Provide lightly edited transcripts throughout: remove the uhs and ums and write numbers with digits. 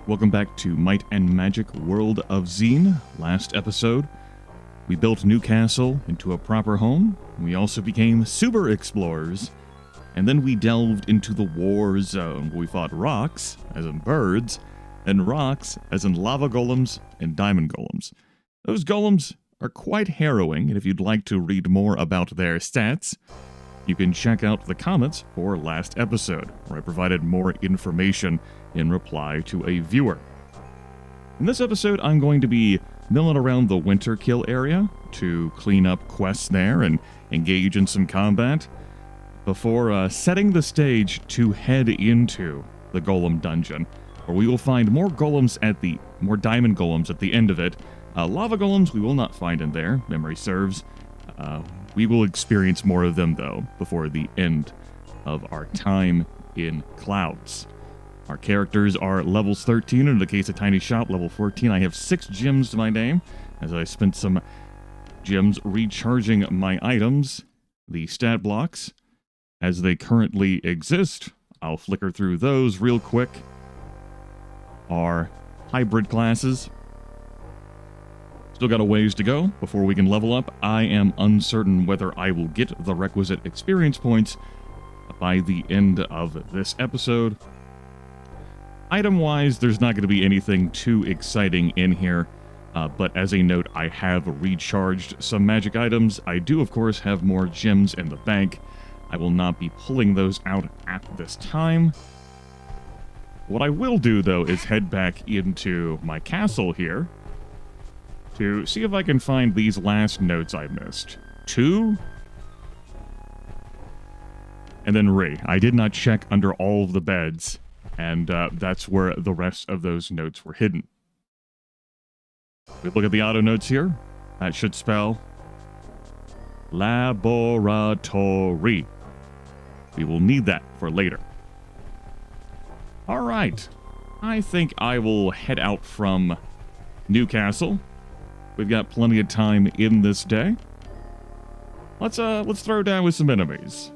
Welcome back to Might and Magic World of Xeen. Last episode, we built Newcastle into a proper home. We also became super explorers. And then we delved into the war zone, where we fought rocks, as in birds, and rocks, as in lava golems and diamond golems. Those golems are quite harrowing, and if you'd like to read more about their stats, you can check out the comments for last episode, where I provided more information in reply to a viewer. In this episode, I'm going to be milling around the Winterkill area to clean up quests there and engage in some combat before setting the stage to head into the Golem Dungeon, where we will find more diamond golems at the end of it. Lava golems we will not find in there, memory serves. We will experience more of them, though, before the end of our time in Clouds. Our characters are levels 13, in the case of Tiny Shop, level 14. I have 6 gems to my name, as I spent some gems recharging my items. The stat blocks, as they currently exist, I'll flicker through those real quick, are hybrid classes. Still got a ways to go before we can level up. I am uncertain whether I will get the requisite experience points by the end of this episode. Item-wise, there's not going to be anything too exciting in here, but as a note, I have recharged some magic items. I do, of course, have more gems in the bank. I will not be pulling those out at this time. What I will do, though, is head back into my castle here to see if I can find these last notes I missed. 2, and then Re. I did not check under all of the beds, and that's where the rest of those notes were hidden. We look at the auto notes here. That should spell laboratory. We will need that for later. All right. I think I will head out from Newcastle. We've got plenty of time in this day. Let's throw down with some enemies.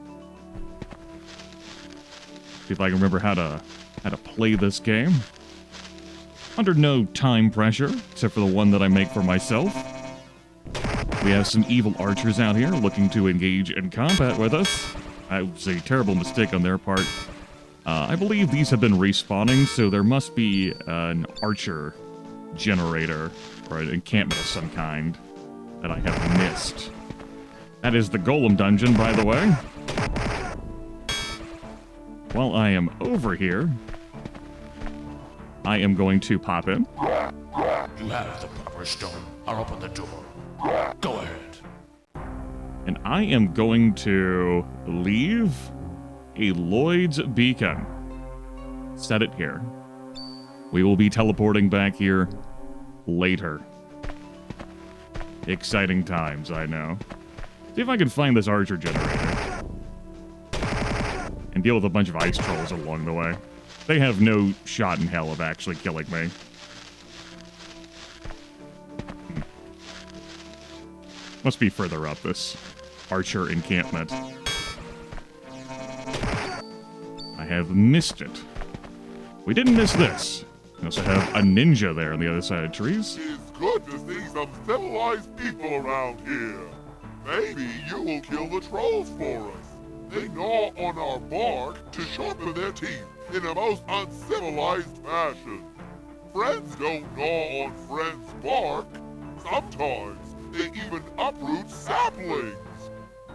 See if I can remember how to play this game. Under no time pressure, except for the one that I make for myself. We have some evil archers out here looking to engage in combat with us. That was a terrible mistake on their part. I believe these have been respawning, so there must be an archer generator or an encampment of some kind that I have missed. That is the Golem Dungeon, by the way. While I am over here, I am going to pop in. You have the proper stone. I'll open the door. Go ahead. And I am going to leave a Lloyd's beacon. Set it here. We will be teleporting back here later. Exciting times, I know. See if I can find this archer generator. And deal with a bunch of ice trolls along the way. They have no shot in hell of actually killing me. Must be further up, this archer encampment. I have missed it. We didn't miss this. We also have a ninja there on the other side of trees. It's good to see some civilized people around here. Maybe you will kill the trolls for us. They gnaw on our bark to sharpen their teeth in a most uncivilized fashion. Friends don't gnaw on friends' bark. Sometimes they even uproot saplings.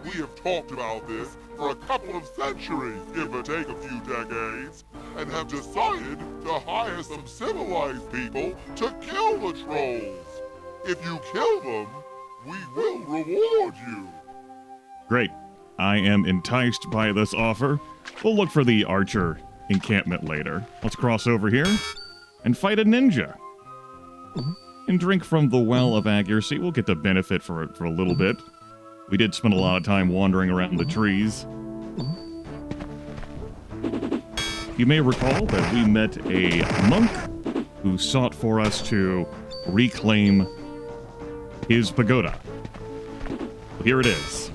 We have talked about this for a couple of centuries, give or take a few decades, and have decided to hire some civilized people to kill the trolls. If you kill them, we will reward you. Great. I am enticed by this offer. We'll look for the archer encampment later. Let's cross over here and fight a ninja. And drink from the well of accuracy. We'll get the benefit for a little bit. We did spend a lot of time wandering around the trees. You may recall that we met a monk who sought for us to reclaim his pagoda. Here it is.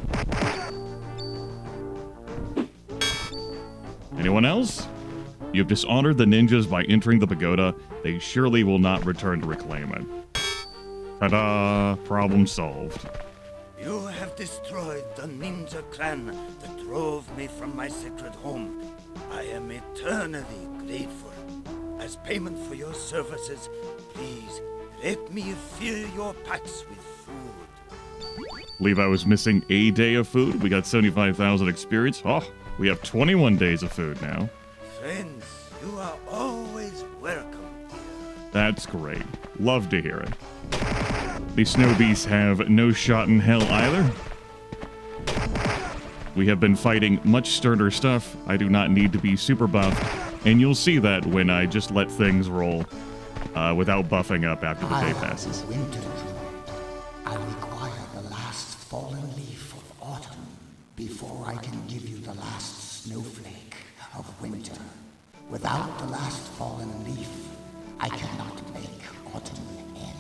Anyone else? You have dishonored the ninjas by entering the pagoda. They surely will not return to reclaim it. Ta-da! Problem solved. You have destroyed the ninja clan that drove me from my sacred home. I am eternally grateful. As payment for your services, please let me fill your packs with food. Believe I was missing a day of food. We got 75,000 experience. Oh, we have 21 days of food now. Friends, you are always welcome here. That's great. Love to hear it. The snow beasts have no shot in hell either. We have been fighting much sterner stuff. I do not need to be super buffed, and you'll see that when I just let things roll without buffing up after the day passes. Winter druid. I require the last fallen leaf of autumn before I can give you the last snowflake of winter. Without the last fallen leaf, I cannot make autumn end.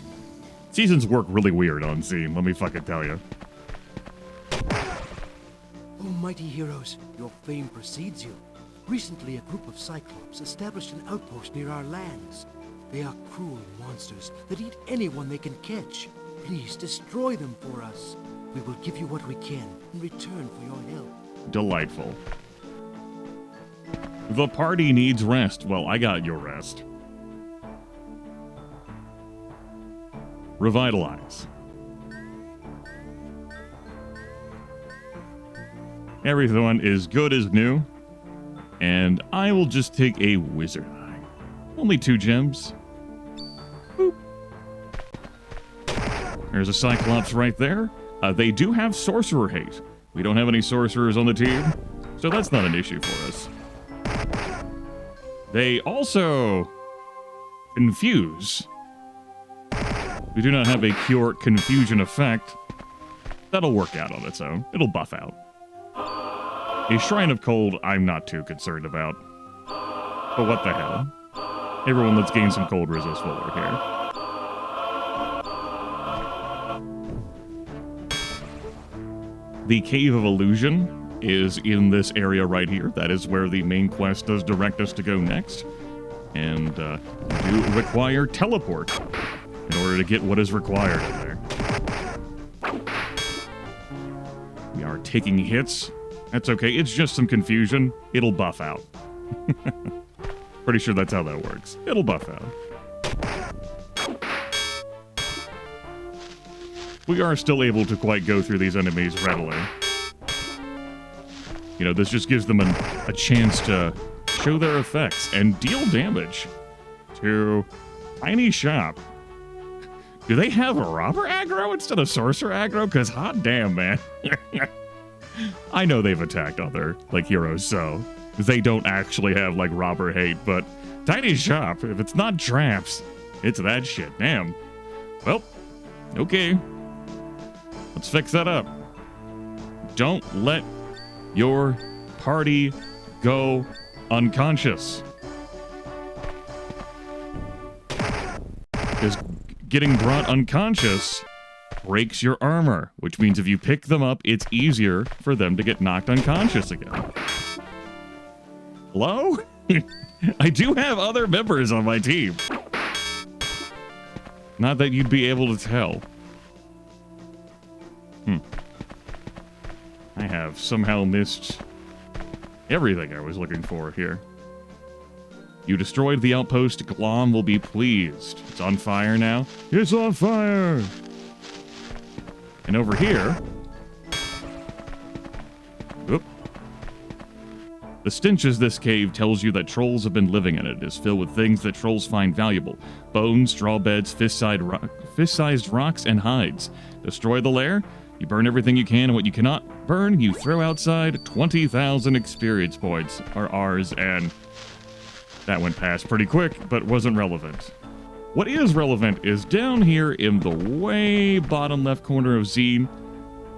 Seasons work really weird on Xeen, let me fucking tell you. Oh, mighty heroes, your fame precedes you. Recently, a group of Cyclops established an outpost near our lands. They are cruel monsters that eat anyone they can catch. Please destroy them for us. We will give you what we can in return for your help. Delightful. The party needs rest. Well, I got your rest. Revitalize. Everyone is good as new. And I will just take a wizard eye. Only 2 gems. Boop. There's a Cyclops right there. They do have sorcerer hate. We don't have any sorcerers on the team, so that's not an issue for us. They also confuse. We do not have a cure confusion effect. That'll work out on its own. It'll buff out. A Shrine of Cold, I'm not too concerned about. But what the hell? Everyone, let's gain some cold resist while we're here. The Cave of Illusion is in this area right here. That is where the main quest does direct us to go next. And we do require teleport in order to get what is required in there. We are taking hits. That's okay. It's just some confusion. It'll buff out. Pretty sure that's how that works. It'll buff out. We are still able to quite go through these enemies readily. You know, this just gives them a chance to show their effects and deal damage to Tiny Shop. Do they have a robber aggro instead of sorcerer aggro? Because hot damn, man. I know they've attacked other, like, heroes, so they don't actually have, like, robber hate, but Tiny Shop, if it's not traps, it's that shit. Damn. Well, okay. Let's fix that up. Don't let your party go unconscious. Because getting brought unconscious breaks your armor, which means if you pick them up, it's easier for them to get knocked unconscious again. Hello? I do have other members on my team. Not that you'd be able to tell. I have somehow missed everything I was looking for here. You destroyed the outpost. Glom will be pleased. It's on fire now. It's on fire! And over here... Oop. The stenches this cave tells you that trolls have been living in it. It is filled with things that trolls find valuable. Bones, straw beds, fist-sized rocks, and hides. Destroy the lair. You burn everything you can, and what you cannot burn, you throw outside. 20,000 experience points are ours, and that went past pretty quick, but wasn't relevant. What is relevant is down here in the way bottom left corner of Xeen,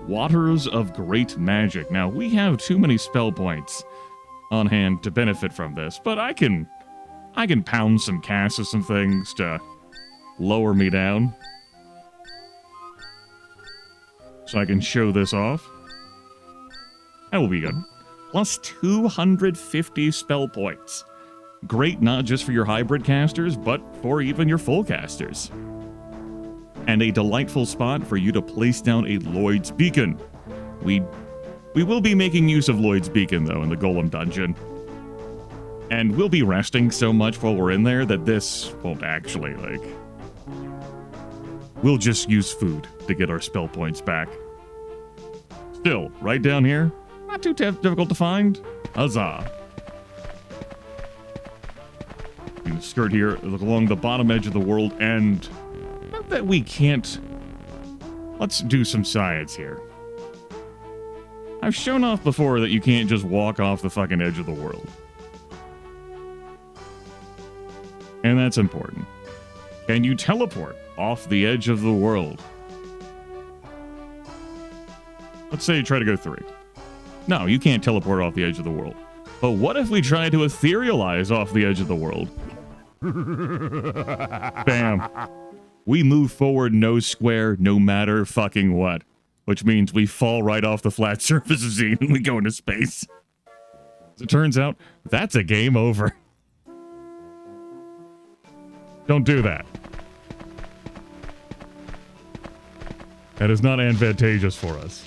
Waters of Great Magic. Now, we have too many spell points on hand to benefit from this, but I can pound some casts of some things to lower me down. So I can show this off. That will be good. Plus 250 spell points. great not just for your hybrid casters, but for even your full casters. And a delightful spot for you to place down a Lloyd's Beacon. We will be making use of Lloyd's Beacon, though, in the Golem Dungeon. And we'll be resting so much while we're in there that this won't actually, like... We'll just use food to get our spell points back. Still, right down here, not too difficult to find. Huzzah. I'm going to skirt here along the bottom edge of the world, and not that we can't... Let's do some science here. I've shown off before that you can't just walk off the fucking edge of the world. And that's important. Can you teleport off the edge of the world? Let's say you try to go 3. No, you can't teleport off the edge of the world. But what if we try to etherealize off the edge of the world? Bam. We move forward no square, no matter fucking what. Which means we fall right off the flat surface of Xeen and we go into space. As it turns out, that's a game over. Don't do that. That is not advantageous for us.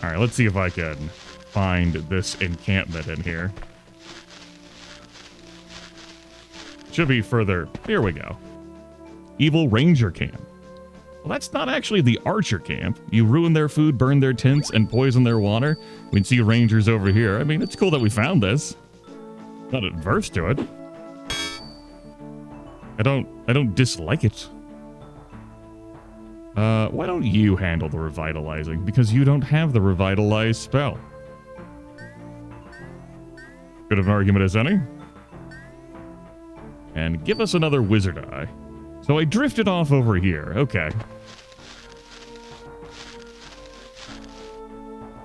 Alright, let's see if I can find this encampment in here. Should be further. Here we go. Evil Ranger Camp. Well, that's not actually the Archer Camp. You ruin their food, burn their tents, and poison their water. We can see Rangers over here. I mean, it's cool that we found this. Not adverse to it. I don't dislike it. Why don't you handle the revitalizing? Because you don't have the revitalize spell. Good of an argument as any. And give us another wizard eye. So I drifted off over here. Okay.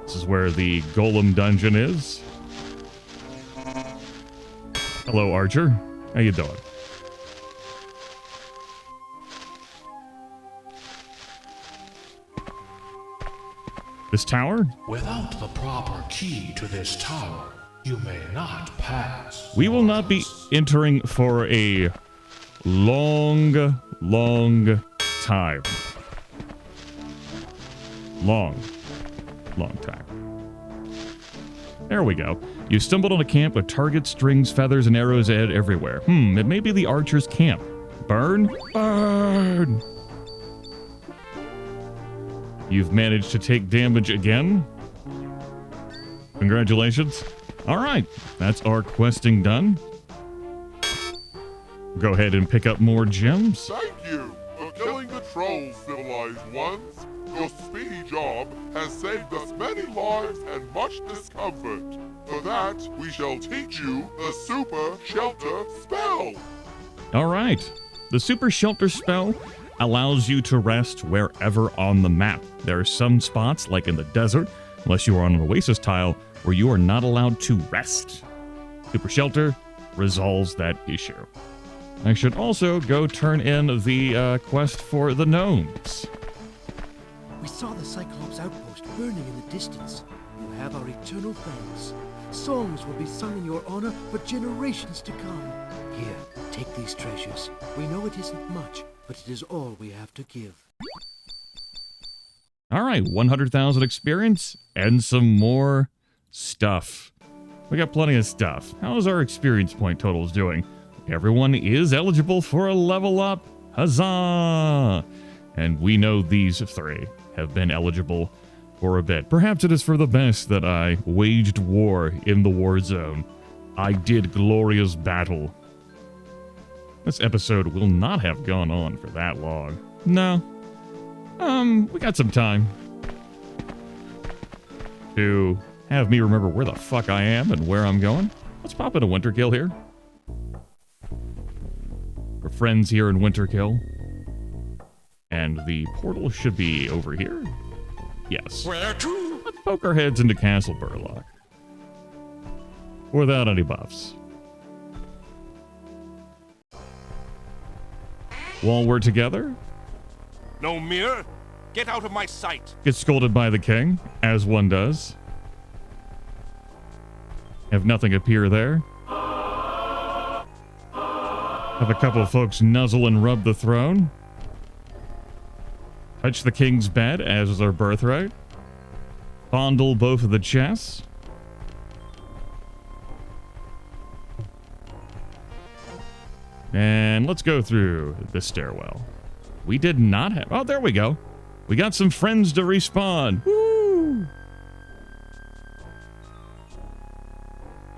This is where the Golem Dungeon is. Hello, Archer. How you doing? This tower? Without the proper key to this tower, you may not pass. We will not be entering for a long time. Long time. There we go. You stumbled on a camp with targets, strings, feathers, and arrows everywhere. It may be the archer's camp. Burn? Burn! You've managed to take damage again. Congratulations. All right, that's our questing done. Go ahead and pick up more gems. Thank you for killing the trolls, civilized ones. Your speedy job has saved us many lives and much discomfort. For that, we shall teach you the Super Shelter spell. All right. The Super Shelter spell allows you to rest wherever on the map. There are some spots, like in the desert, unless you are on an oasis tile, where you are not allowed to rest. Super Shelter resolves that issue. I should also go turn in the quest for the gnomes. We saw the Cyclops outpost burning in the distance. You have our eternal thanks. Songs will be sung in your honor for generations to come. Here, take these treasures. We know it isn't much, but it is all we have to give. All right, 100,000 experience and some more stuff. We got plenty of stuff. How's our experience point totals doing? Everyone is eligible for a level up. Huzzah! And we know these 3 have been eligible for a bit. Perhaps it is for the best that I waged war in the war zone. I did glorious battle. This episode will not have gone on for that long. No. We got some time to have me remember where the fuck I am and where I'm going. Let's pop in a Winterkill here. We're friends here in Winterkill. And the portal should be over here. Yes. Where to? Let's poke our heads into Castle Burlock. Without any buffs. While we're together, No mirror? Get out of my sight. get scolded by the king, as one does. Have nothing appear there. Have a couple of folks nuzzle and rub the throne. Touch the king's bed, as is our birthright. Fondle both of the chests. And let's go through the stairwell. We did not have... Oh, there we go. We got some friends to respawn. Woo!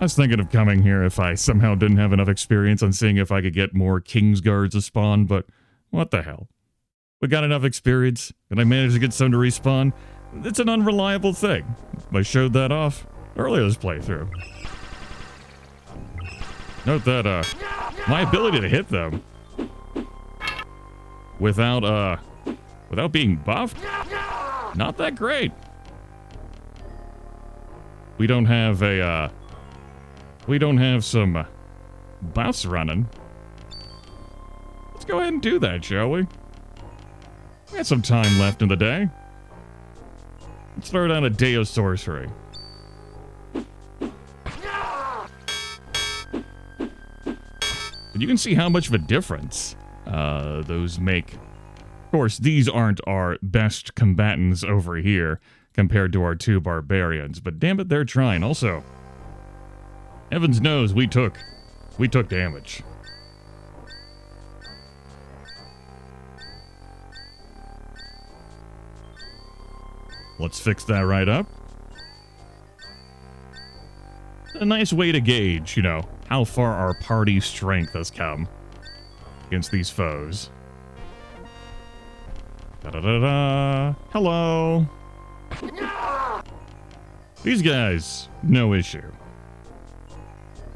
I was thinking of coming here if I somehow didn't have enough experience on seeing if I could get more Kingsguards to spawn, but what the hell? We got enough experience, and I managed to get some to respawn. It's an unreliable thing. I showed that off earlier this playthrough. Note that, my ability to hit them without being buffed, not that great. We don't have some buffs running. Let's go ahead and do that, shall we? We got some time left in the day. Let's throw down a day of sorcery. But you can see how much of a difference those make. Of course, these aren't our best combatants over here compared to our two barbarians, but damn it, they're trying. Also, heavens knows we took damage. Let's fix that right up. A nice way to gauge, you know, how far our party's strength has come against these foes. Da-da-da-da. Hello. These guys, no issue.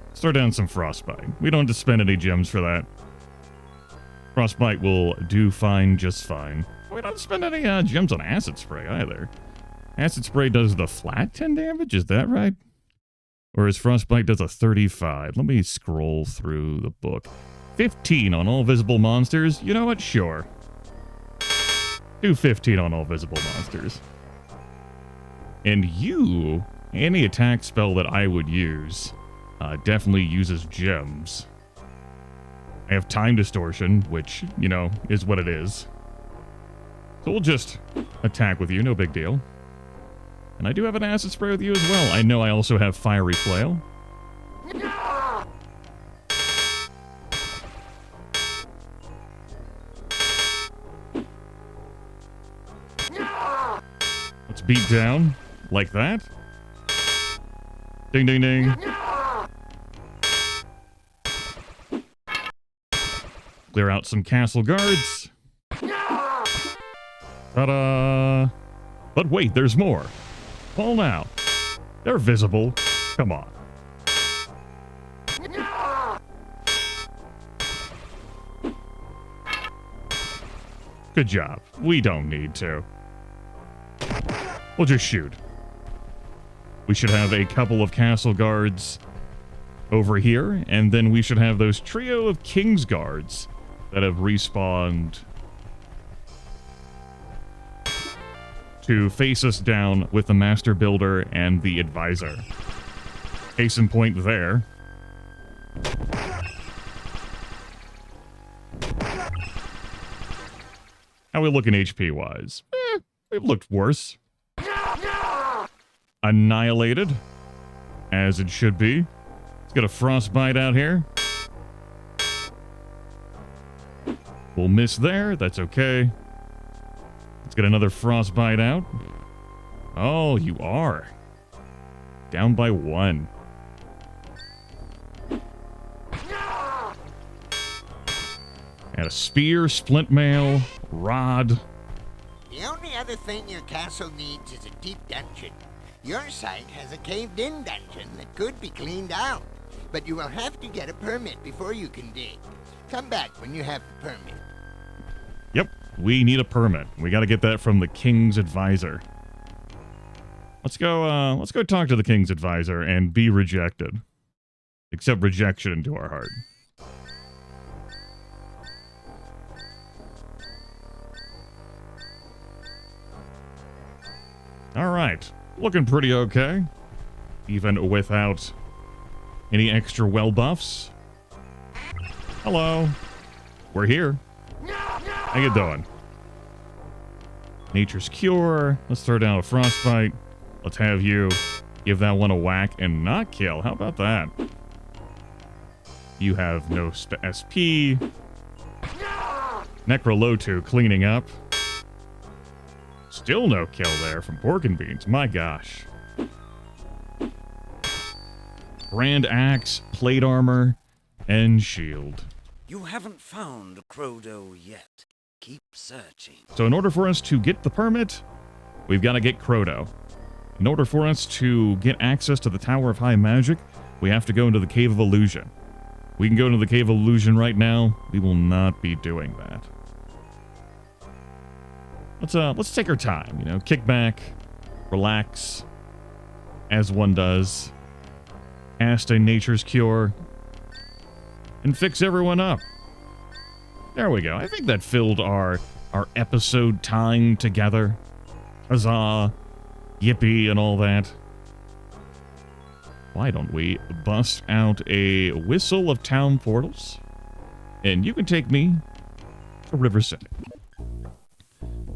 Let's throw down some frostbite. We don't have to spend any gems for that. Frostbite will do fine, just fine. We don't spend any gems on acid spray either. Acid spray does the flat 10 damage, is that right? Whereas frostbite does a 35. Let me scroll through the book. 15 on all visible monsters. You know what? Sure. Do 15 on all visible monsters. And any attack spell that I would use definitely uses gems. I have time distortion, which, you know, is what it is. So we'll just attack with you, no big deal. And I do have an acid spray with you as well. I know I also have fiery flail. Let's beat down like that. Ding, ding, ding. Clear out some castle guards. Ta-da! But wait, there's more. Hold now. They're visible. Come on. Good job. We don't need to. We'll just shoot. We should have a couple of castle guards over here, and then we should have those trio of King's Guards that have respawned to face us down with the Master Builder and the Advisor. Case in point there. How we looking HP-wise? We've looked worse. Annihilated, as it should be. Let's get a frostbite out here. We'll miss there, that's okay. Let's get another frostbite out. Oh, you are. Down by 1. And a spear, splint mail, rod. The only other thing your castle needs is a deep dungeon. Your site has a caved-in dungeon that could be cleaned out, but you will have to get a permit before you can dig. Come back when you have the permit. Yep, we need a permit. We got to get that from the King's Advisor. Let's go talk to the King's Advisor and be rejected. Accept rejection into our heart. All right, looking pretty okay, even without any extra well buffs. Hello. We're here. How you doing? Nature's Cure. Let's throw down a Frostbite. Let's have you give that one a whack and not kill. How about that? You have no SP. Necrolotu cleaning up. Still no kill there from Pork and Beans. My gosh. Brand Axe, Plate Armor, and Shield. You haven't found Crodo yet. Keep searching. So in order for us to get the permit, we've got to get Crodo. In order for us to get access to the Tower of High Magic, we have to go into the Cave of Illusion. We can go into the Cave of Illusion right now. We will not be doing that. Let's take our time, you know, kick back, relax, as one does, cast a Nature's Cure, and fix everyone up. There we go. I think that filled our episode time together. Huzzah, yippee, and all that. Why don't we bust out a whistle of town portals? And you can take me to River City.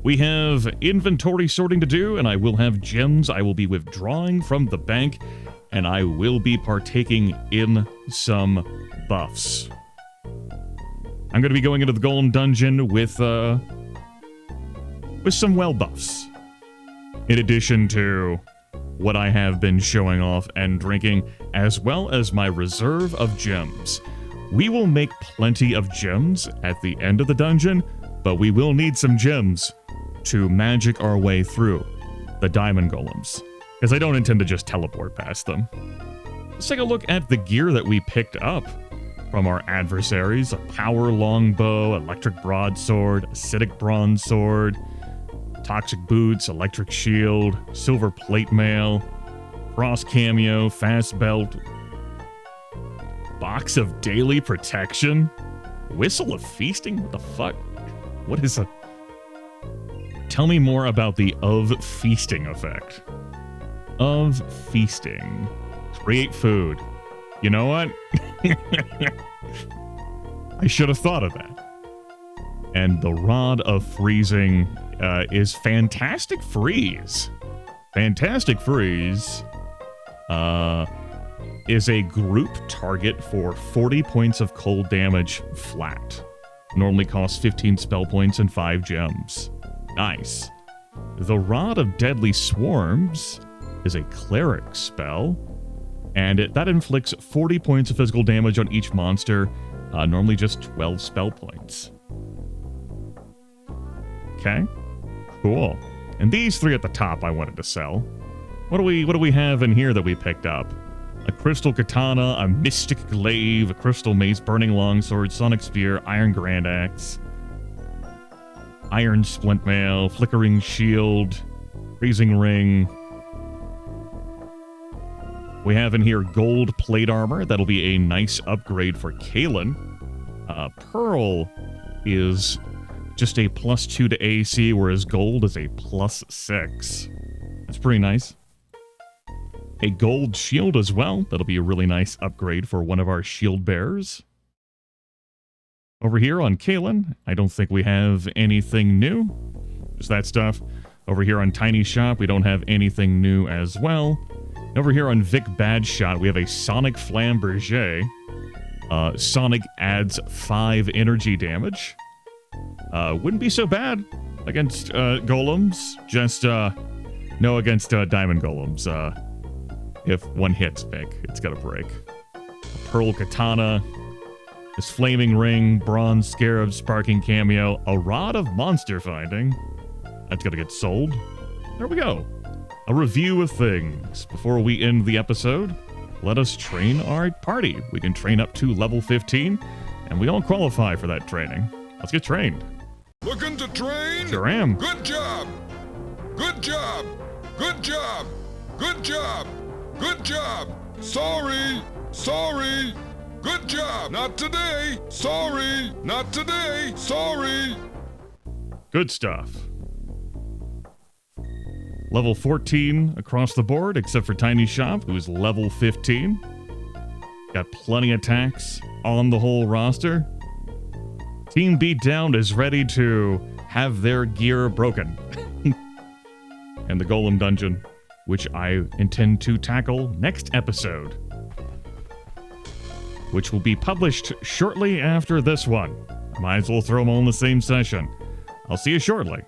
We have inventory sorting to do, and I will have gems I will be withdrawing from the bank, and I will be partaking in some buffs. I'm going to be going into the Golden Dungeon with some well buffs. In addition to what I have been showing off and drinking, as well as my reserve of gems. We will make plenty of gems at the end of the dungeon, but we will need some gems to magic our way through the diamond golems, because I don't intend to just teleport past them. Let's take a look at the gear that we picked up from our adversaries. A power longbow, electric broadsword, acidic bronze sword, toxic boots, electric shield, silver plate mail, frost cameo, fast belt, box of daily protection, whistle of feasting. What the fuck? What is a... Tell me more about the of feasting effect. Of feasting. Create food. You know what? I should have thought of that. And the Rod of Freezing is Fantastic Freeze. Fantastic Freeze is a group target for 40 points of cold damage flat. Normally costs 15 spell points and 5 gems. Nice. The Rod of Deadly Swarms is a cleric spell, and that inflicts 40 points of physical damage on each monster, normally just 12 spell points. Okay, cool. And these three at the top I wanted to sell. What do we have in here that we picked up? A crystal katana, a mystic glaive, a crystal mace, burning longsword, sonic spear, iron grand axe, iron splint mail, flickering shield, freezing ring. We have in here gold plate armor. That'll be a nice upgrade for Kalen. Pearl is just a +2 to AC, whereas gold is a +6. That's pretty nice. A gold shield as well. That'll be a really nice upgrade for one of our shield bearers. Over here on Kalen, I don't think we have anything new. Just that stuff. Over here on Tiny Shop, we don't have anything new as well. Over here on Vic Badshot, we have a Sonic Flamberger. Sonic adds 5 energy damage. Wouldn't be so bad against golems. Just no against diamond golems. If one hits Vic, it's got to break. A Pearl Katana. This Flaming Ring, Bronze Scarab, Sparking Cameo, a Rod of Monster Finding. That's got to get sold. There we go. A review of things. Before we end the episode, let us train our party. We can train up to level 15, and we all qualify for that training. Let's get trained. Looking to train? Sure am. Good job! Good job! Good job! Good job! Good job! Sorry! Sorry! Good job! Not today! Sorry! Not today! Sorry! Good stuff. Level 14 across the board, except for Tiny Shop, who is level 15. Got plenty of attacks on the whole roster. Team Beatdown is ready to have their gear broken. And the Golem Dungeon, which I intend to tackle next episode, which will be published shortly after this one. Might as well throw them all in the same session. I'll see you shortly.